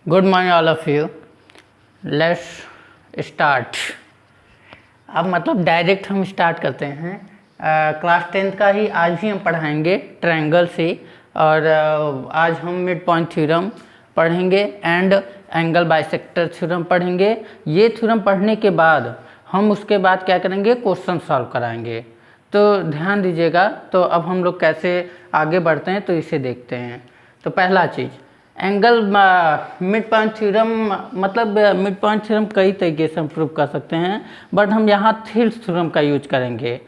Good morning all of you. Let's start. अब मतलब direct हम स्टार्ट करते हैं। क्लास 10th का ही आज भी हम पढ़ाएंगे ट्रायंगल से, और आज हम मिड पॉइंट थ्योरम पढ़ेंगे एंड एंगल बाइसेक्टर थ्योरम पढ़ेंगे। ये थ्योरम पढ़ने के बाद हम उसके बाद क्या करेंगे, क्वेश्चन सॉल्व कराएंगे। तो ध्यान दीजिएगा। तो अब हम लोग कैसे आगे बढ़ते हैं तो इसे देखते हैं। तो पहला चीज़, एंगल मिड पॉइंट थ्योरम, मतलब मिड पॉइंट थ्योरम कई तरीके से हम प्रूव कर सकते हैं, बट हम यहाँ थिल्स थ्योरम का यूज करेंगे,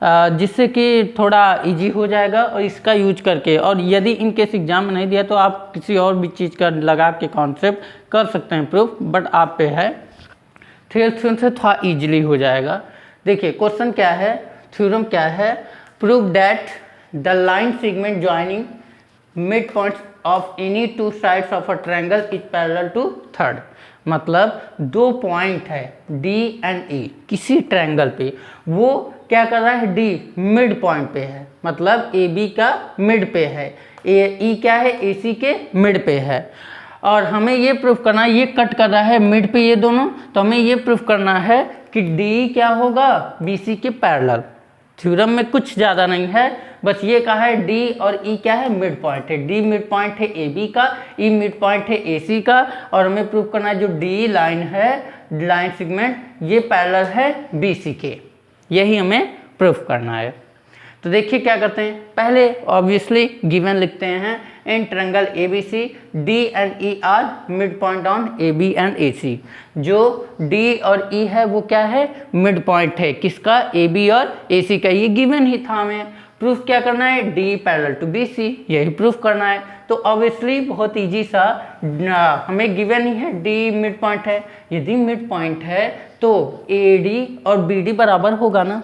जिससे कि थोड़ा इजी हो जाएगा। और इसका यूज करके, और यदि इन केस एग्जाम में नहीं दिया तो आप किसी और भी चीज़ का लगा के कॉन्सेप्ट कर सकते हैं प्रूफ, बट आप पे है। थिल्स थ्योरम से थोड़ा ईजिली हो जाएगा। देखिए क्वेश्चन क्या है, थ्योरम क्या है। Prove that the line segment joining mid points of any two sides of a triangle is parallel to third. मतलब दो पॉइंट है डी एंड ई किसी ट्रायंगल पे, वो क्या कर रहा है, डी मिड पॉइंट पे है, मतलब ए बी का मिड पे है, ई क्या है, ए सी के मिड पे है। और हमें ये प्रूफ करना है, ये कट कर रहा है मिड पे ये दोनों, तो हमें ये प्रूफ करना है कि डी क्या होगा, बी सी के पैरेलल। थ्योरम में कुछ ज़्यादा नहीं है, बस ये कहा है डी और ई क्या है, मिड पॉइंट है। डी मिड पॉइंट है ए बी का, ई मिड पॉइंट है ए सी का, और हमें प्रूफ करना है जो डी लाइन है, लाइन सेगमेंट, ये पैरेलल है बी सी के। यही हमें प्रूफ करना है। तो देखिए क्या करते हैं, पहले ऑब्वियसली गिवन लिखते हैं। In triangle A B C D and E are mid point on A B and A C. जो डी और ई है वो क्या है, मिड पॉइंट है, किसका, ए बी और ए सी का। ये गिवन ही था। हमें प्रूफ क्या करना है, D parallel to B C, यही प्रूफ करना है। तो ऑब्वियसली बहुत इजी सा, हमें गिवन ही है डी मिड पॉइंट है। यदि मिड पॉइंट है तो ए डी और बी डी बराबर होगा ना।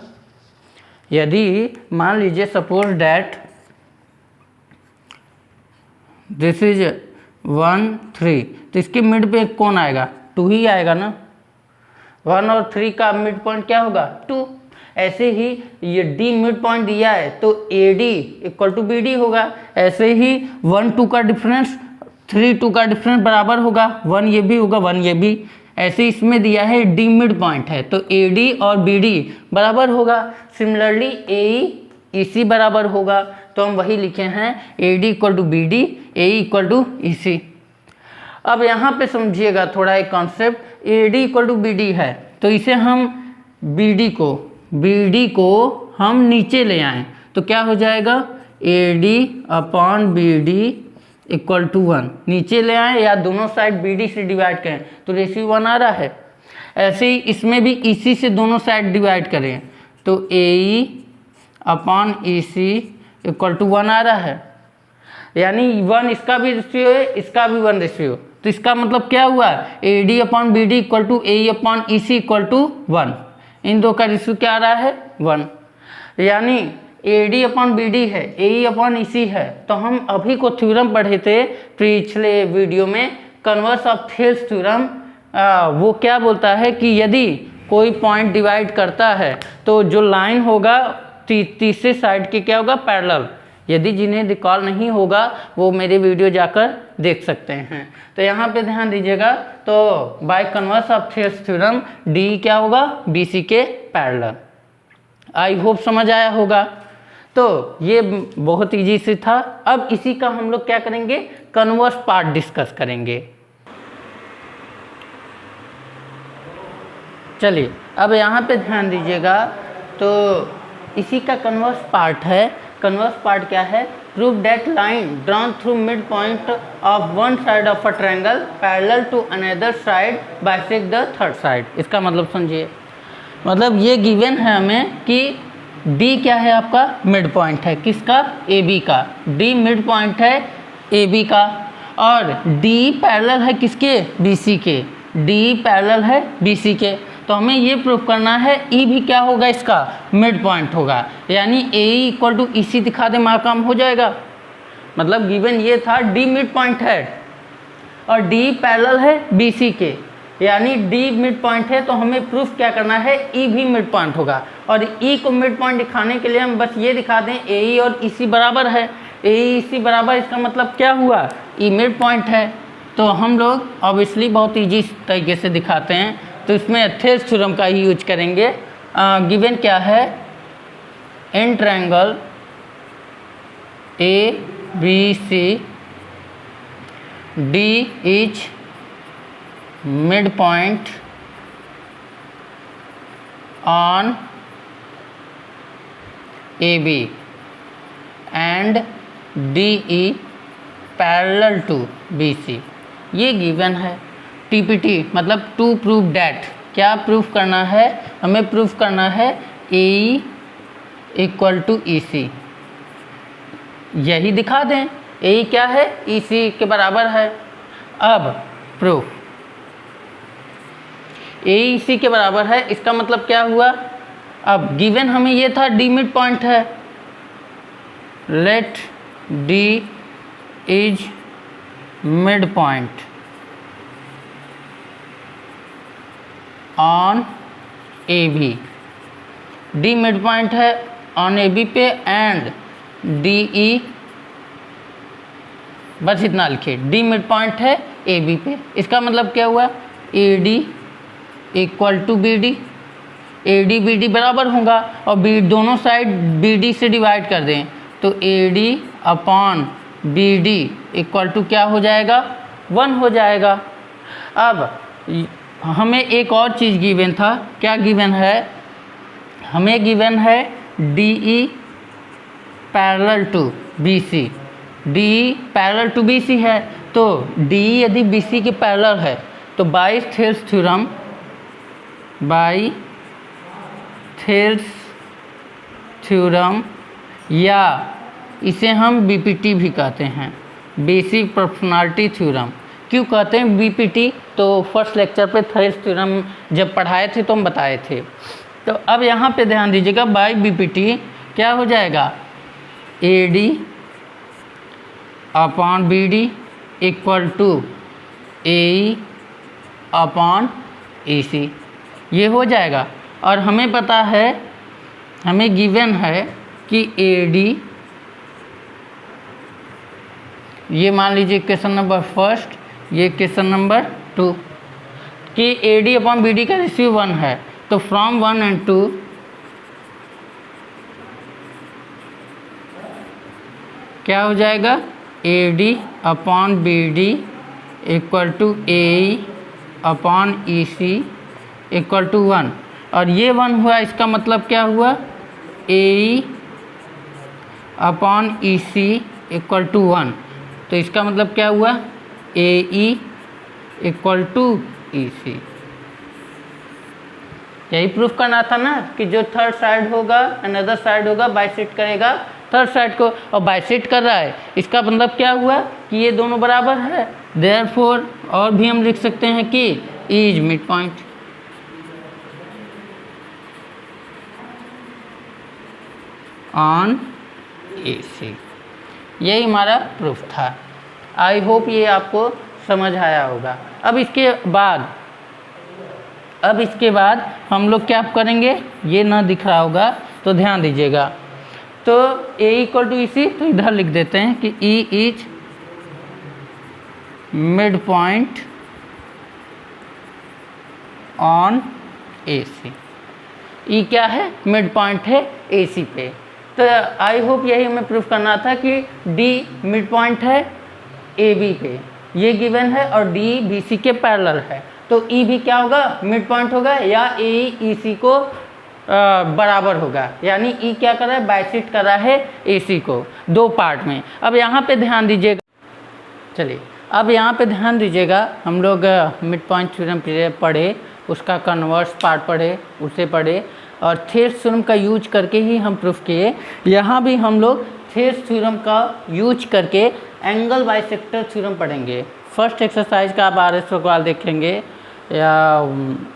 यदि मान लीजिए सपोज डैट दिस इज 1 3, तो इसके मिड पे कौन आएगा, 2 ही आएगा ना। 1 और 3 का मिड पॉइंट क्या होगा, 2। ऐसे ही ये डी मिड पॉइंट दिया है तो A D equal to B D होगा। ऐसे ही 1 2 का डिफरेंस 3 2 का डिफरेंस बराबर होगा, 1 ये भी होगा 1 ये भी। ऐसे इसमें दिया है डी मिड पॉइंट है तो ए डी और बी डी बराबर होगा। सिमिलरली ए सी बराबर होगा, तो हम वही लिखे हैं A D equal to B D, A equal to E C. अब यहाँ पे समझिएगा थोड़ा एक concept, A D equal to B D है तो इसे हम बी डी को हम नीचे ले आएँ तो क्या हो जाएगा, A D upon B D equal to 1। नीचे ले आए या दोनों साइड बी डी से डिवाइड करें तो रेशियो 1 आ रहा है। ऐसे ही इसमें भी ई सी से दोनों साइड डिवाइड करें तो A E upon E C equal to 1 आ रहा है। यानी 1 इसका भी रेशियो है, इसका भी 1 रेशियो। तो इसका मतलब क्या हुआ, A D upon B D equal to A upon E C equal to 1। इन दो का रेशियो क्या आ रहा है, 1। यानी A D upon B D है, ए अपॉन ई सी है। तो हम अभी को थ्योरम पढ़े थे पिछले वीडियो में, कन्वर्स ऑफ थिल्स थ्योरम। वो क्या बोलता है कि यदि कोई पॉइंट डिवाइड करता है तो जो लाइन होगा तीसरे साइड के क्या होगा, पैरेलल। यदि जिन्हें रिकॉल नहीं होगा वो मेरे वीडियो जाकर देख सकते हैं। तो यहाँ पे ध्यान दीजिएगा। तो by converse of Thales theorem D क्या होगा, बी सी के पैरेलल। आई होप समझ आया होगा। तो ये बहुत इजी से था। अब इसी का हम लोग क्या करेंगे, कन्वर्स पार्ट डिस्कस करेंगे। चलिए अब यहाँ पे ध्यान दीजिएगा। तो इसी का कन्वर्स पार्ट है। कन्वर्स पार्ट क्या है, prove that line drawn through mid point of one side of a triangle parallel to another side bisect the third side. इसका मतलब समझिए, मतलब ये गिवन है हमें कि डी क्या है, आपका मिड पॉइंट है, किसका, ए बी का। डी मिड पॉइंट है ए बी का, और डी पैरेलल है किसके, बी सी के। डी पैरेलल है बी सी के। तो हमें ये प्रूफ करना है ई भी क्या होगा, इसका मिड पॉइंट होगा। यानी ए इक्वल टू ई सी दिखा दे, मार काम हो जाएगा। मतलब गिवन ये था डी मिड पॉइंट है और डी पैरेलल है बी सी के, यानी डी मिड पॉइंट है। तो हमें प्रूफ क्या करना है, ई भी मिड पॉइंट होगा। और ई को मिड पॉइंट दिखाने के लिए हम बस ये दिखा दें ए और ई सी बराबर है। ए ई सी बराबर, इसका मतलब क्या हुआ, ई मिड पॉइंट है। तो हम लोग ऑब्वियसली बहुत इजी तरीके से दिखाते हैं, तो इसमें थेल्स थ्योरम का ही यूज करेंगे। गिवन क्या है, in triangle A B C D is mid point on A B and D E parallel to B C. ये गिवन है। टीपीटी मतलब टू प्रूव डैट, क्या प्रूफ करना है, हमें प्रूफ करना है ए इक्वल टू ई सी। यही दिखा दें, ए क्या है, ई सी के बराबर है। अब प्रूफ ए ई सी के बराबर है, इसका मतलब क्या हुआ, अब गिवन हमें ये था डी मिड पॉइंट है, let D is mid point on A B. D mid point है ऑन ए बी पे एंड डी ई, बस इतना लिखिए, डी मिड पॉइंट है ए बी पे। इसका मतलब क्या हुआ, A D equal to B D, A D B D बराबर होगा और बी दोनों साइड बी डी से डिवाइड कर दें तो A D upon B D equal to क्या हो जाएगा, 1 हो जाएगा। अब हमें एक और चीज़ गिवन था, क्या गिवन है, हमें गिवन है D E parallel to B C. D E parallel to B C है, तो डी ई यदि बी सी के पैरेलल है तो by Thales theorem, by Thales theorem या इसे हम बीपीटी भी कहते हैं, बेसिक प्रोपोर्शनैलिटी थ्योरम। क्यों कहते हैं बीपीटी, तो फर्स्ट लेक्चर पे थेल्स थ्योरम जब पढ़ाए थे तो हम बताए थे। तो अब यहाँ पे ध्यान दीजिएगा, बाय बीपीटी क्या हो जाएगा, A D upon B D equal to A upon A C, ये हो जाएगा। और हमें पता है, हमें गिवन है कि ए डी, ये मान लीजिए क्वेश्चन नंबर फर्स्ट, ये क्वेश्चन नंबर 2, कि A D upon B D का रेशियो 1 है, तो फ्रॉम 1 एंड 2 क्या हो जाएगा, A D upon B D equal to A upon E C equal to 1। और ये 1 हुआ, इसका मतलब क्या हुआ, A upon E C equal to 1। तो इसका मतलब क्या हुआ, ए ई इक्वल टू ई सी। यही प्रूफ करना था ना, कि जो थर्ड साइड होगा अनदर साइड होगा बाइसेक्ट करेगा थर्ड साइड को, और बाइसेक्ट कर रहा है, इसका मतलब क्या हुआ कि ये दोनों बराबर है। देयरफॉर और भी हम लिख सकते हैं कि E is mid point. On A C, यही हमारा प्रूफ था। आई होप ये आपको समझ आया होगा। अब इसके बाद हम लोग क्या करेंगे, ये ना दिख रहा होगा तो ध्यान दीजिएगा। तो ए इक्वल टू ई सी, तो इधर लिख देते हैं कि E is mid point on A C. E क्या है, मिड पॉइंट है ए सी पे। तो आई होप यही हमें प्रूफ करना था कि डी मिड पॉइंट है ए बी पे, ये गिवन है, और डी बी सी के पैरेलल है, तो ई भी क्या होगा, मिड पॉइंट होगा, या ए ई सी को बराबर होगा। यानी ई क्या कर रहा है, बाइसेक्ट कर रहा है ए सी को 2 पार्ट में। अब यहाँ पे ध्यान दीजिएगा, चलिए अब यहाँ पे ध्यान दीजिएगा, हम लोग मिड पॉइंट थ्योरम पढ़े, उसका कन्वर्स पार्ट पढ़े, उसे पढ़े, और थेल्स थ्योरम का यूज करके ही हम प्रूफ किए। यहाँ भी हम लोग थेल्स थ्योरम का यूज करके एंगल बाइसेक्टर थ्योरम पढ़ेंगे। फर्स्ट एक्सरसाइज का आप आर एस सवाल देखेंगे या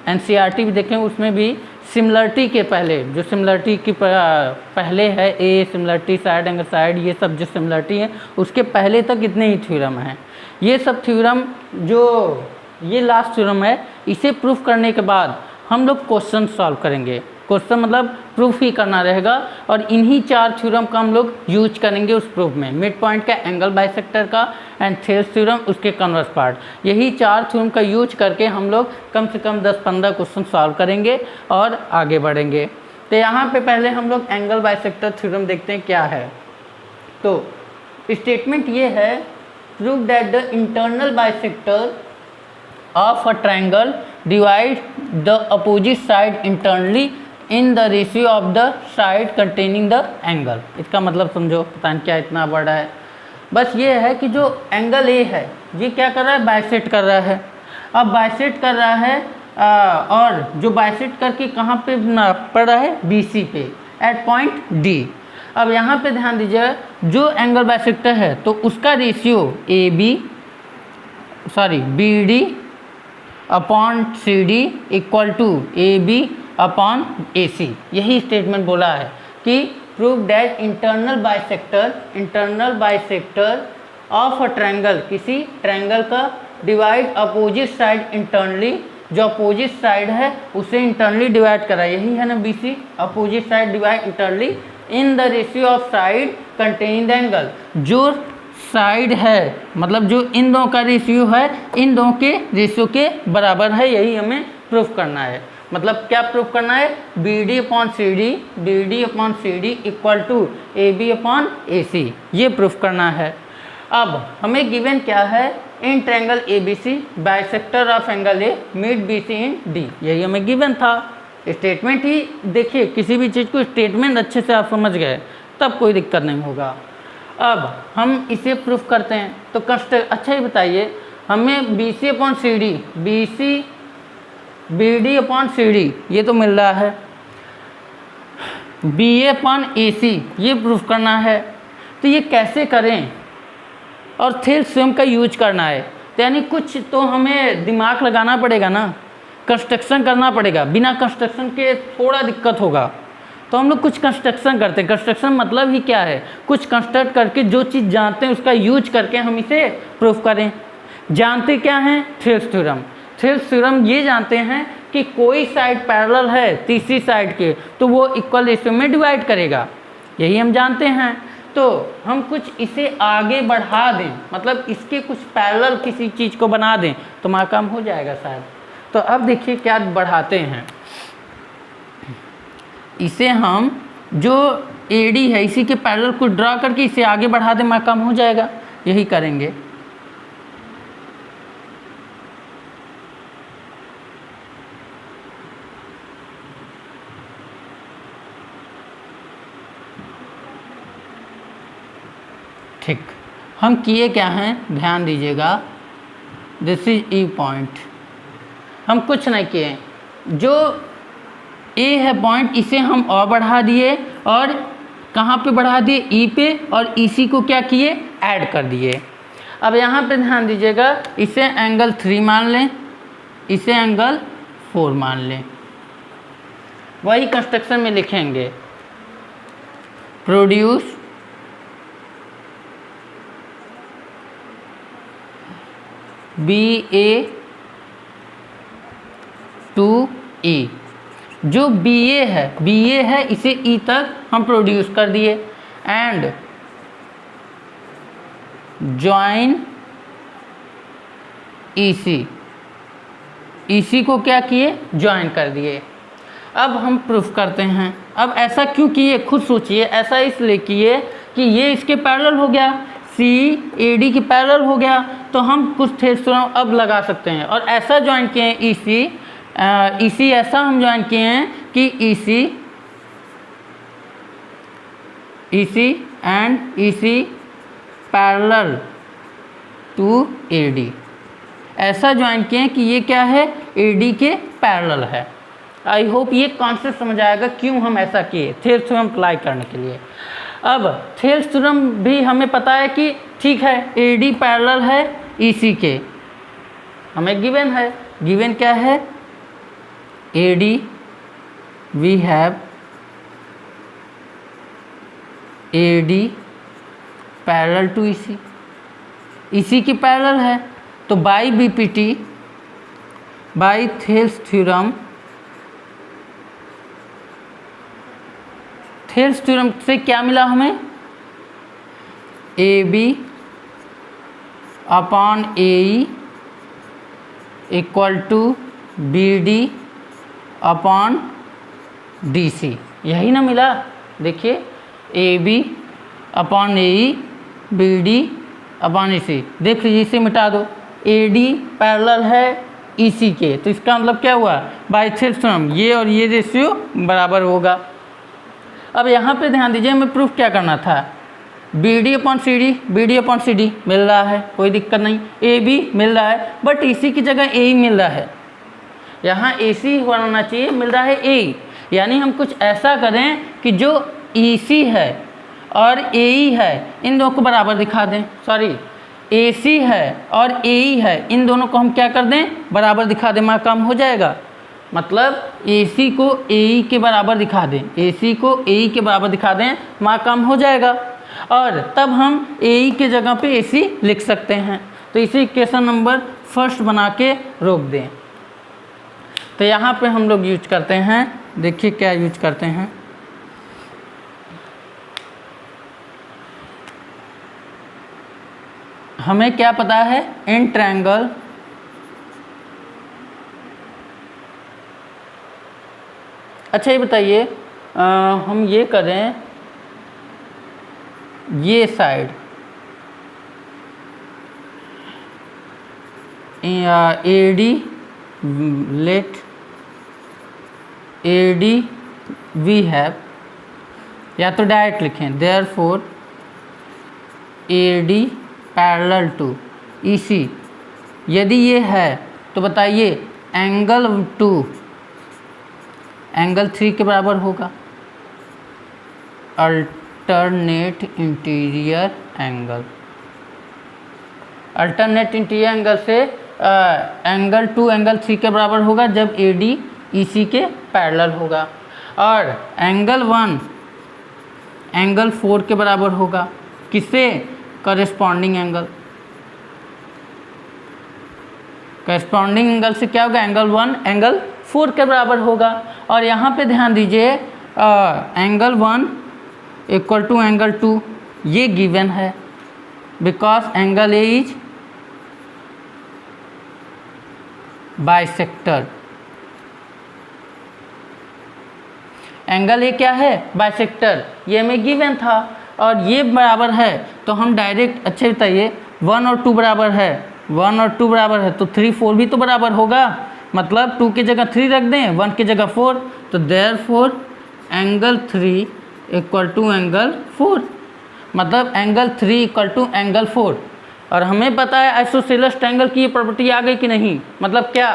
एनसीईआरटी भी देखेंगे, उसमें भी सिमिलरिटी के पहले, जो सिमिलरिटी की पहले है ए सिमिलरिटी साइड एंगल साइड, ये सब जो सिमिलरिटी है उसके पहले तक इतने ही थ्योरम हैं। ये सब थ्योरम, जो ये लास्ट थ्योरम है, इसे प्रूफ करने के बाद हम लोग क्वेश्चन सॉल्व करेंगे। क्वेश्चन मतलब प्रूफ ही करना रहेगा और इन्हीं 4 थ्योरम का हम लोग यूज करेंगे उस प्रूफ में, मिड पॉइंट का, एंगल बाइसेक्टर का एंड थेल्स थ्योरम, उसके कन्वर्स पार्ट। यही 4 थ्योरम का यूज करके हम लोग कम से कम 10-15 क्वेश्चन सॉल्व करेंगे और आगे बढ़ेंगे। तो यहाँ पे पहले हम लोग एंगल बाइसेक्टर थ्योरम देखते हैं क्या है। तो स्टेटमेंट ये है, prove that the internal bisector of a triangle divide the opposite side internally in the ratio of the side containing the angle. इसका मतलब समझो, पता नहीं क्या इतना बड़ा है। बस ये है कि जो एंगल ए है ये क्या कर रहा है, बाइसेक्ट कर रहा है। अब बाइसेक्ट कर रहा है और जो बाइसेक्ट करके कहाँ पे पड़ रहा है, BC पे एट पॉइंट D। अब यहाँ पे ध्यान दीजिए, जो एंगल बाइसेक्टर है तो उसका ratio BD upon CD equal to AB upon AC। यही स्टेटमेंट बोला है कि prove that internal bisector of a triangle, किसी ट्रायंगल का डिवाइड अपोजिट साइड इंटरनली, जो अपोजिट साइड है उसे इंटरनली डिवाइड करा, यही है ना BC, opposite side divide internally in the ratio of side containing the angle. जो साइड है मतलब जो इन दोनों का रेशियो है, इन दोनों के रेशियो के बराबर है, यही हमें प्रूफ करना है। मतलब क्या प्रूफ करना है, BD upon CD equal to AB upon AC, ये प्रूफ करना है। अब हमें गिवन क्या है, in triangle ABC bisector of angle A meet BC in D, यही हमें गिवन था। स्टेटमेंट ही देखिए, किसी भी चीज़ को स्टेटमेंट अच्छे से आप समझ गए तब कोई दिक्कत नहीं होगा। अब हम इसे प्रूफ करते हैं तो अच्छा ही बताइए, हमें BC upon CD, BD upon CD ये तो मिल रहा है, BA अपॉन AC ये प्रूफ करना है। तो ये कैसे करें, और थेल्स थ्योरम का यूज करना है, तो यानी कुछ तो हमें दिमाग लगाना पड़ेगा ना, कंस्ट्रक्शन करना पड़ेगा। बिना कंस्ट्रक्शन के थोड़ा दिक्कत होगा, तो हम लोग कुछ कंस्ट्रक्शन करते हैं। कंस्ट्रक्शन मतलब ही क्या है, कुछ कंस्ट्रक्ट करके जो चीज़ जानते हैं उसका यूज करके हम इसे प्रूफ करें। जानते क्या हैं, थेल्स थ्योरम। थेल्स थ्योरम ये जानते हैं कि कोई साइड पैरेलल है तीसरी साइड के तो वो इक्वल रेशियो में डिवाइड करेगा, यही हम जानते हैं। तो हम कुछ इसे आगे बढ़ा दें, मतलब इसके कुछ पैरेलल किसी चीज़ को बना दें तो हमारा काम हो जाएगा शायद। तो अब देखिए क्या बढ़ाते हैं, इसे हम जो AD है इसी के पैरेलल को ड्रा करके इसे आगे बढ़ा दें, हमारा काम हो जाएगा, यही करेंगे। ठीक, हम किए क्या हैं, ध्यान दीजिएगा, दिस इज E पॉइंट। हम कुछ नहीं किए, जो A है पॉइंट इसे हम और बढ़ा दिए, और कहाँ पे बढ़ा दिए, E पे, और EC को क्या किए, ऐड कर दिए। अब यहाँ पे ध्यान दीजिएगा, इसे एंगल 3 मान लें, इसे एंगल 4 मान लें। वही कंस्ट्रक्शन में लिखेंगे, प्रोड्यूस BA टू E। जो BA है इसे E तक हम प्रोड्यूस कर दिए, एंड ज्वाइन EC को क्या किए, ज्वाइन कर दिए। अब हम प्रूफ करते हैं। अब ऐसा क्यों किए, खुद सोचिए। ऐसा इसलिए किए कि ये इसके पैरेलल हो गया, C AD के पैरेलल हो गया, तो हम कुछ थेल्स थ्योरम अब लगा सकते हैं। और ऐसा ज्वाइन किए हैं EC ऐसा हम ज्वाइन किए हैं कि EC and EC parallel to AD, ऐसा ज्वाइन किए हैं कि ये क्या है, AD के पैरेलल है। आई होप ये कॉन्सेप्ट समझ आएगा क्यों हम ऐसा किए, थेल्स थ्योरम अप्लाई करने के लिए। अब थेल्स थ्योरम भी हमें पता है कि ठीक है, AD पैरेलल है EC के, हमें गिवन है। गिवन क्या है, AD we have AD parallel to EC की पैरेलल है, तो by BPT, by Thales theorem Thales theorem से क्या मिला हमें, AB upon AE equal to BD upon DC, यही ना मिला। देखिए AB upon AE BD upon EC, देख लीजिए इसे मिटा दो, AD पैरेलल है EC के, तो इसका मतलब क्या हुआ, बाय थेल्स थ्योरम ये और ये रेशियो बराबर होगा। अब यहाँ पे ध्यान दीजिए, हमें प्रूफ क्या करना था, BD अपॉन CD मिल रहा है, कोई दिक्कत नहीं, AB मिल रहा है, बट EC की जगह AE मिल रहा है, यहाँ AC होना चाहिए, मिल रहा है AE। यानी हम कुछ ऐसा करें कि जो EC है और AE है इन दोनों को बराबर दिखा दें, सॉरी AC है और AE है इन दोनों को हम क्या कर दें, बराबर दिखा दें, मार्क कम हो जाएगा। मतलब AC को AE के बराबर दिखा दें, AC को AE के बराबर दिखा दें, मार्क कम हो जाएगा, और तब हम AE के जगह पे AC लिख सकते हैं। तो इसी इक्वेशन नंबर फर्स्ट बना के रोक दें। तो यहाँ पे हम लोग यूज करते हैं, देखिए क्या यूज करते हैं, हमें क्या पता है, इन ट्रायंगल अच्छा ये बताइए, हम ये करें, ये side AD, let AD we have, या तो डायरेक्ट लिखें, therefore AD parallel to EC, यदि ये है तो बताइए एंगल 2 एंगल 3 के बराबर होगा, alternate interior angle, alternate interior angle से एंगल 2 एंगल 3 के बराबर होगा जब AD EC के पैरेलल होगा, और एंगल 1 एंगल 4 के बराबर होगा, किससे, करेस्पॉन्डिंग एंगल, करेस्पॉन्डिंग एंगल से क्या होगा, एंगल 1 एंगल 4 के बराबर होगा। और यहाँ पे ध्यान दीजिए, एंगल 1 इक्वल टू एंगल 2 ये गिवन है, because angle A is bisector, angle A क्या है, बाइसेक्टर, ये हमें गिवन था, और ये बराबर है तो हम डायरेक्ट, अच्छे बताइए 1 और 2 बराबर है, 1 और 2 बराबर है तो 3 4 भी तो बराबर होगा, मतलब 2 की जगह 3 रख दें, 1 की जगह 4, तो therefore angle 3 equal to angle 4, मतलब एंगल 3 इक्वल टू एंगल 4। और हमें पता है आइसोसेलेस ट्रायंगल की ये प्रॉपर्टी आ गई कि नहीं, मतलब क्या,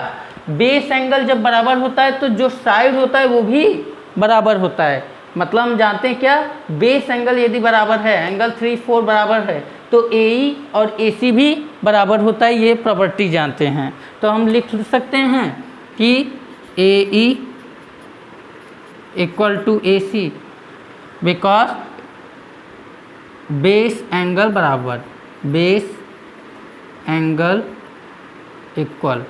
बेस एंगल जब बराबर होता है तो जो साइड होता है वो भी बराबर होता है, मतलब हम जानते हैं क्या, बेस एंगल यदि बराबर है, एंगल 3 4 बराबर है, तो AE और AC भी बराबर होता है, ये प्रॉपर्टी जानते हैं। तो हम लिख सकते हैं कि AE equal to AC, because base angle बराबर, base angle equal,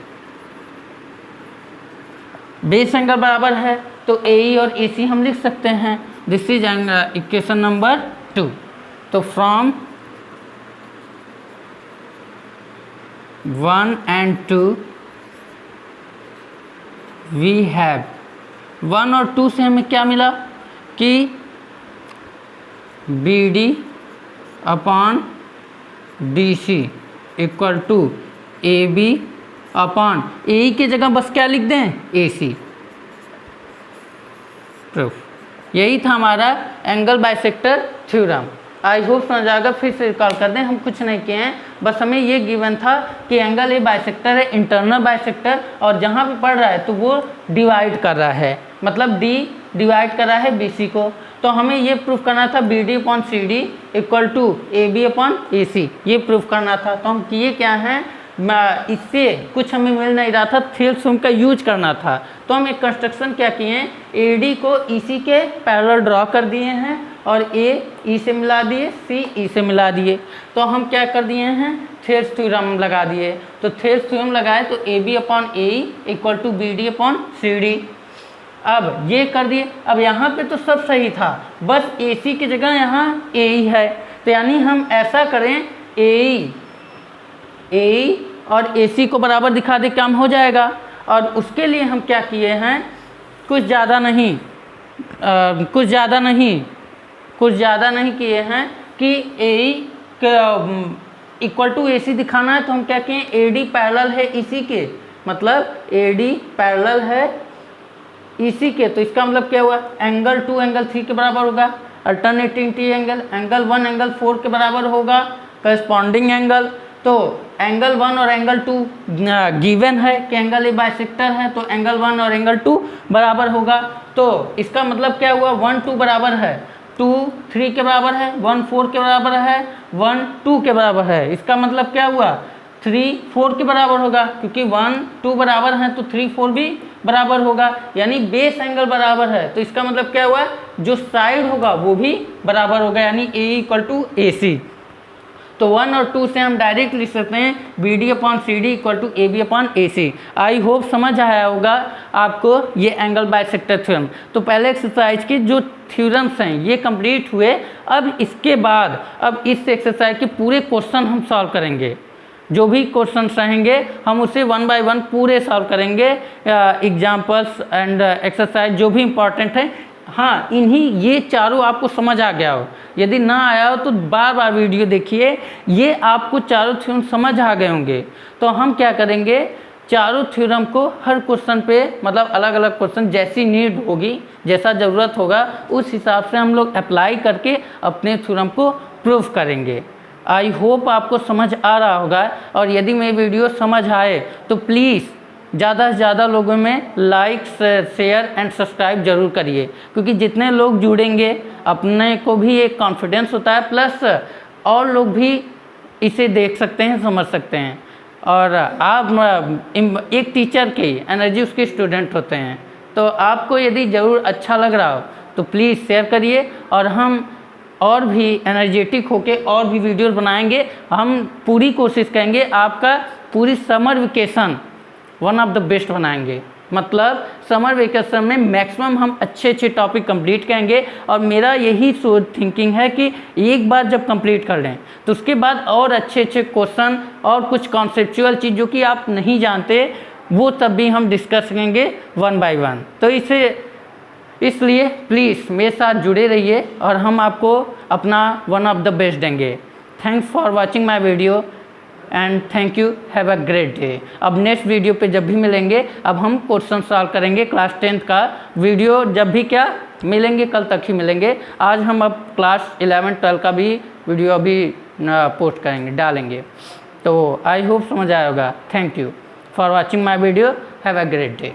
base angle बराबर है तो AE और AC हम लिख सकते हैं, दिस इज इक्वेशन नंबर 2। तो फ्रॉम 1 and 2 वी हैव, 1 और 2 से हमें क्या मिला कि BD upon DC equal to AB upon AE की जगह बस क्या लिख दें, AC, प्रूफ। यही था हमारा एंगल बाइसेक्टर थ्योरम। आई होप समझ आएगा, फिर से रिकॉल कर दें, हम कुछ नहीं किए हैं, बस हमें ये गिवन था कि एंगल ए बाइसेक्टर है, इंटरनल बाइसेक्टर, और जहाँ पे पढ़ रहा है तो वो डिवाइड कर रहा है, मतलब D डिवाइड कर रहा है BC को, तो हमें ये प्रूफ करना था BD upon CD equal to AB upon AC, ये प्रूफ करना था। तो हम किए क्या हैं, इससे कुछ हमें मिल नहीं रहा था, थेल्स थ्योरम का यूज करना था, तो हम एक कंस्ट्रक्शन क्या किए हैं, AD को EC के पैरेलल ड्रॉ कर दिए हैं, और A E से मिला दिए, C E से मिला दिए, तो हम क्या कर दिए हैं, थेल्स थ्योरम लगा दिए। तो थेल्स थ्योरम लगाए तो AB upon AE equal to BD upon CD, अब ये कर दिए। अब यहाँ पे तो सब सही था, बस AC की जगह यहाँ AE है, तो यानी हम ऐसा करें AE और AC को बराबर दिखा दे, काम हो जाएगा। और उसके लिए हम क्या किए हैं, कुछ ज़्यादा नहीं किए हैं कि AE इक्वल टू AC दिखाना है, तो हम क्या किए, AD पैरेलल है इसी के, मतलब AD पैरेलल है इसी के, तो इसका मतलब क्या हुआ, एंगल 2 एंगल 3 के बराबर होगा, अल्टरनेटिंग टी एंगल 1 एंगल 4 के बराबर होगा, करस्पॉन्डिंग एंगल। तो एंगल 1 और एंगल 2 गिवन है कि एंगल ए बाइसेक्टर है, तो एंगल 1 और एंगल 2 बराबर होगा। तो इसका मतलब क्या हुआ, 1 2 बराबर है, 2 3 के बराबर है, 1 4 के बराबर है, 1 2 के बराबर है। इसका मतलब क्या हुआ, 3 4 के बराबर होगा, क्योंकि 1 2 बराबर है तो 3 4 भी बराबर होगा, यानी बेस एंगल बराबर है। तो इसका मतलब क्या हुआ, जो साइड होगा वो भी बराबर होगा, यानी ए इक्वल टू AC। तो 1 और 2 से हम डायरेक्ट लिख सकते हैं BD upon CD equal to AB upon AC। I hope समझ आया होगा आपको ये एंगल बाइसेक्टर थ्योरम। तो पहले एक्सरसाइज की जो थ्योरम्स हैं ये कंप्लीट हुए। अब इसके बाद अब इस एक्सरसाइज के पूरे क्वेश्चन हम सॉल्व करेंगे, जो भी क्वेश्चंस रहेंगे हम उसे 1 बाय 1 पूरे सॉल्व करेंगे, एग्जाम्पल्स एंड एक्सरसाइज जो भी इम्पॉर्टेंट है। हाँ, ये चारों आपको समझ आ गया हो, यदि ना आया हो तो बार बार वीडियो देखिए, ये आपको चारों थ्योरम समझ आ गए होंगे। तो हम क्या करेंगे, चारों थ्योरम को हर क्वेश्चन पे, मतलब अलग अलग क्वेश्चन जैसी नीड होगी, जैसा ज़रूरत होगा, उस हिसाब से हम लोग अप्लाई करके अपने थ्योरम को प्रूव करेंगे। आई होप आपको समझ आ रहा होगा, और यदि मेरी वीडियो समझ आए तो प्लीज़ ज़्यादा से ज़्यादा लोगों में लाइक शेयर एंड सब्सक्राइब ज़रूर करिए, क्योंकि जितने लोग जुड़ेंगे अपने को भी एक कॉन्फिडेंस होता है, प्लस और लोग भी इसे देख सकते हैं, समझ सकते हैं। और आप एक टीचर की एनर्जी उसके स्टूडेंट होते हैं, तो आपको यदि ज़रूर अच्छा लग रहा हो तो प्लीज़ शेयर करिए, और हम और भी एनर्जेटिक होके और भी वीडियोस बनाएंगे। हम पूरी कोशिश करेंगे आपका पूरी summer vacation one of the best बनाएंगे, मतलब समर वेकेशन में मैक्सिमम हम अच्छे टॉपिक कंप्लीट करेंगे। और मेरा यही सोच थिंकिंग है कि एक बार जब कंप्लीट कर लें तो उसके बाद और अच्छे क्वेश्चन और कुछ कॉन्सेप्चुअल चीज़ जो कि आप नहीं जानते वो तब भी हम डिस्कस करेंगे 1 बाय 1। तो इसलिए प्लीज़ मेरे साथ जुड़े रहिए और हम आपको अपना वन ऑफ द बेस्ट देंगे। Thanks for watching my video and thank you, have a great day. अब नेक्स्ट वीडियो पे जब भी मिलेंगे, अब हम क्वेश्चन सॉल्व करेंगे क्लास 10th का वीडियो, जब भी क्या मिलेंगे कल तक ही मिलेंगे। आज हम अब क्लास 11 12 का भी वीडियो अभी पोस्ट करेंगे, डालेंगे। तो आई होप समझ आया होगा। Thank you for watching my video, have a great day.